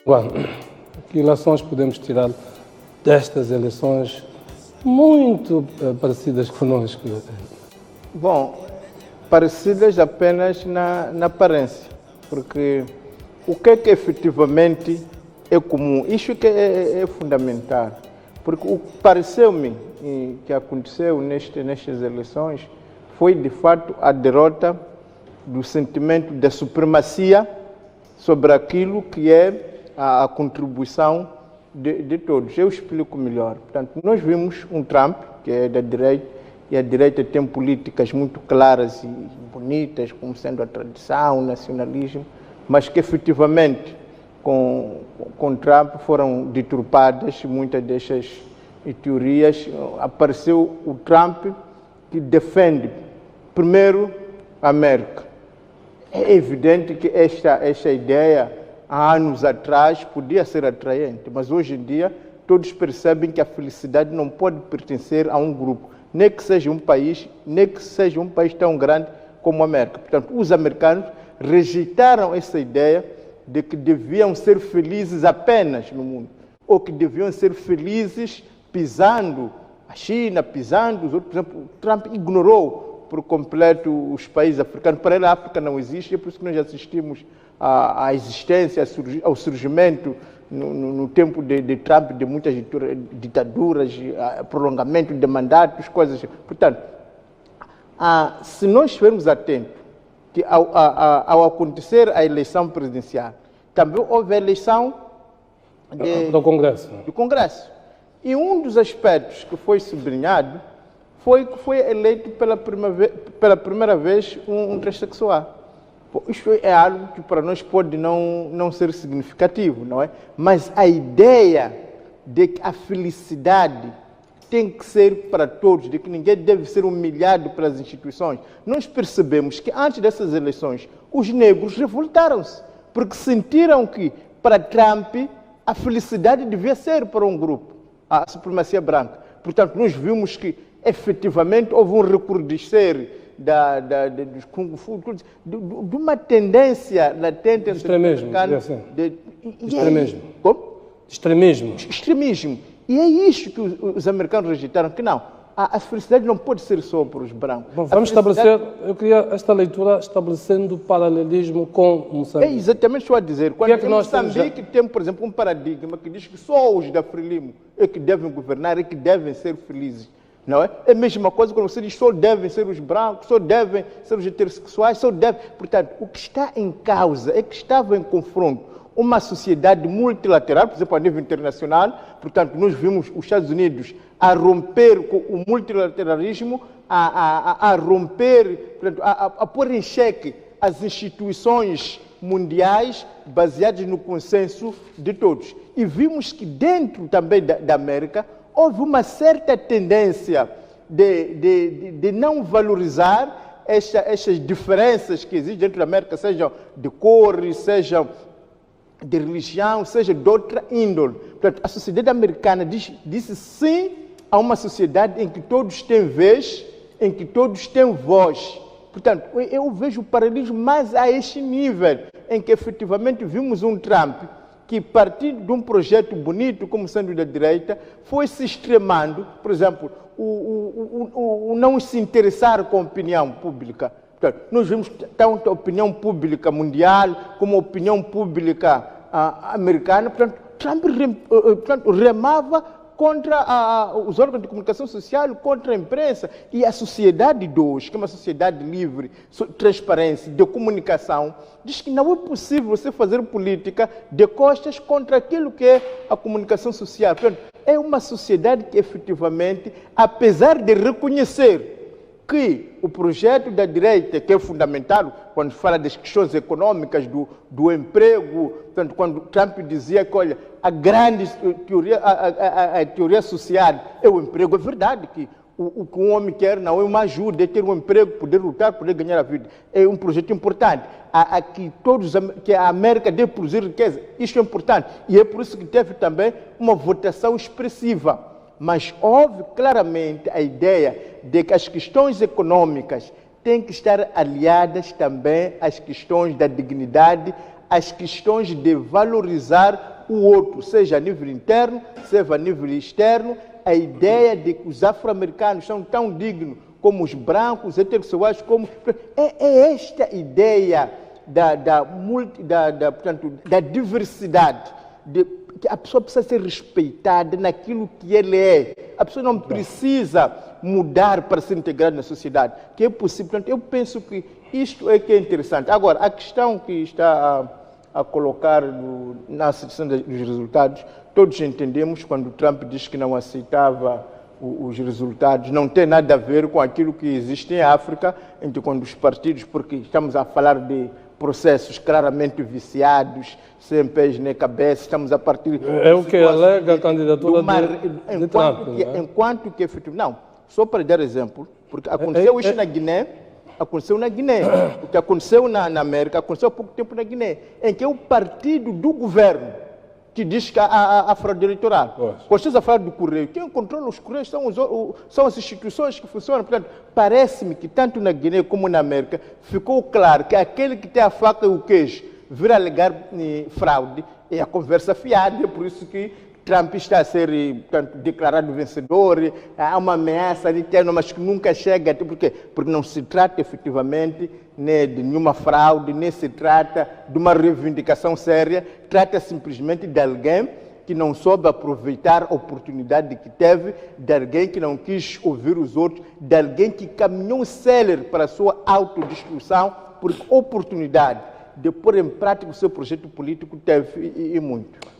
Bom, que ilações podemos tirar destas eleições muito parecidas conosco? Bom, parecidas apenas na aparência, porque o que efetivamente é comum, isso que é fundamental, porque o que pareceu-me que aconteceu nestas eleições foi de fato a derrota do sentimento da supremacia sobre aquilo que é a contribuição de todos. Eu explico melhor. Portanto, nós vimos um Trump, que é da direita, e a direita tem políticas muito claras e bonitas, como sendo a tradição, o nacionalismo, mas que efetivamente com Trump foram deturpadas muitas destas teorias. Apareceu o Trump que defende, primeiro, a América. É evidente que esta ideia, há anos atrás, podia ser atraente, mas hoje em dia todos percebem que a felicidade não pode pertencer a um grupo, nem que seja um país tão grande como a América. Portanto, os americanos rejeitaram essa ideia de que deviam ser felizes apenas no mundo, ou que deviam ser felizes pisando a China, pisando os outros. Por exemplo, Trump ignorou por completo os países africanos. Para ele, a África não existe, é por isso que nós assistimos à existência, ao surgimento, no tempo de Trump, de muitas ditaduras, prolongamento de mandatos, coisas assim. Portanto, se nós estivermos atentos, que ao acontecer a eleição presidencial, também houve a eleição do Congresso. E um dos aspectos que foi sublinhado foi que foi eleito pela primeira vez um transexual. Isto é algo que para nós pode não ser significativo, não é? Mas a ideia de que a felicidade tem que ser para todos, de que ninguém deve ser humilhado pelas instituições. Nós percebemos que antes dessas eleições, os negros revoltaram-se, porque sentiram que, para Trump, a felicidade devia ser para um grupo, a supremacia branca. Portanto, nós vimos que, efetivamente, houve um recrudescer dos Kung Fu, de uma tendência latente entre extremismo, extremismo. Como? Extremismo. E é isso que os americanos rejeitaram, que não, a felicidade não pode ser só para os brancos. Bom, vamos estabelecer, eu queria esta leitura estabelecendo paralelismo com Moçambique. É exatamente o que eu estou a dizer. Quando em Moçambique tem, por exemplo, um paradigma que diz que só os da Frelimo é que devem governar, é que devem ser felizes. Não é? É a mesma coisa quando você diz só devem ser os brancos, só devem ser os heterossexuais, só devem. Portanto, o que está em causa é que estava em confronto uma sociedade multilateral, por exemplo, a nível internacional. Portanto, nós vimos os Estados Unidos a romper com o multilateralismo, a romper, portanto, a pôr em xeque as instituições mundiais baseadas no consenso de todos. E vimos que dentro também da América houve uma certa tendência de não valorizar estas diferenças que existem dentro da América, sejam de cores, sejam de religião, seja de outra índole. Portanto, a sociedade americana disse sim a uma sociedade em que todos têm vez, em que todos têm voz. Portanto, eu vejo o paralelismo mais a este nível, em que efetivamente vimos um Trump que, partindo de um projeto bonito, como sendo da direita, foi se extremando, por exemplo, o não se interessar com a opinião pública. Portanto, nós vimos tanto a opinião pública mundial como a opinião pública americana. Portanto, Trump remava contra os órgãos de comunicação social, contra a imprensa. E a sociedade de hoje, que é uma sociedade livre, transparente, de comunicação, diz que não é possível você fazer política de costas contra aquilo que é a comunicação social. Portanto, é uma sociedade que, efetivamente, apesar de reconhecer que o projeto da direita, que é fundamental, quando fala das questões econômicas, do emprego, portanto, quando Trump dizia que, olha, a grande teoria, a teoria social é o emprego, é verdade que o que um homem quer não é uma ajuda, é ter um emprego, poder lutar, poder ganhar a vida. É um projeto importante. Que a América deve produzir riqueza, isso é importante. E é por isso que teve também uma votação expressiva. Mas houve claramente a ideia de que as questões econômicas têm que estar aliadas também às questões da dignidade, às questões de valorizar o outro, seja a nível interno, seja a nível externo, a ideia de que os afro-americanos são tão dignos como os brancos, heterossexuais, como... É esta ideia portanto, da diversidade, que a pessoa precisa ser respeitada naquilo que ele é. A pessoa não precisa mudar para ser integrada na sociedade, que é possível. Portanto, eu penso que isto é que é interessante. Agora, a questão que está a colocar na aceitação dos resultados, todos entendemos quando Trump diz que não aceitava os resultados, não tem nada a ver com aquilo que existe em África, entre quando os partidos, porque estamos a falar de processos claramente viciados, sem pés nem cabeça, estamos a partir... É o que alega a candidatura de Trump. Enquanto que efetivo... Não, só para dar exemplo, porque aconteceu isso na Guiné, aconteceu na Guiné, o que aconteceu na América, aconteceu há pouco tempo na Guiné, em que o partido do governo, que diz que a fraude eleitoral. Quando estás a falar do Correio, quem controla os Correios são as instituições que funcionam. Portanto, parece-me que tanto na Guiné como na América ficou claro que aquele que tem a faca e o queijo vir alegar fraude é a conversa fiada, é por isso que Trump está a ser, portanto, declarado vencedor, há uma ameaça interna, mas que nunca chega. Por quê? Porque não se trata efetivamente de nenhuma fraude, nem se trata de uma reivindicação séria, trata simplesmente de alguém que não soube aproveitar a oportunidade que teve, de alguém que não quis ouvir os outros, de alguém que caminhou célere para a sua autodestruição, porque oportunidade de pôr em prática o seu projeto político teve e muito.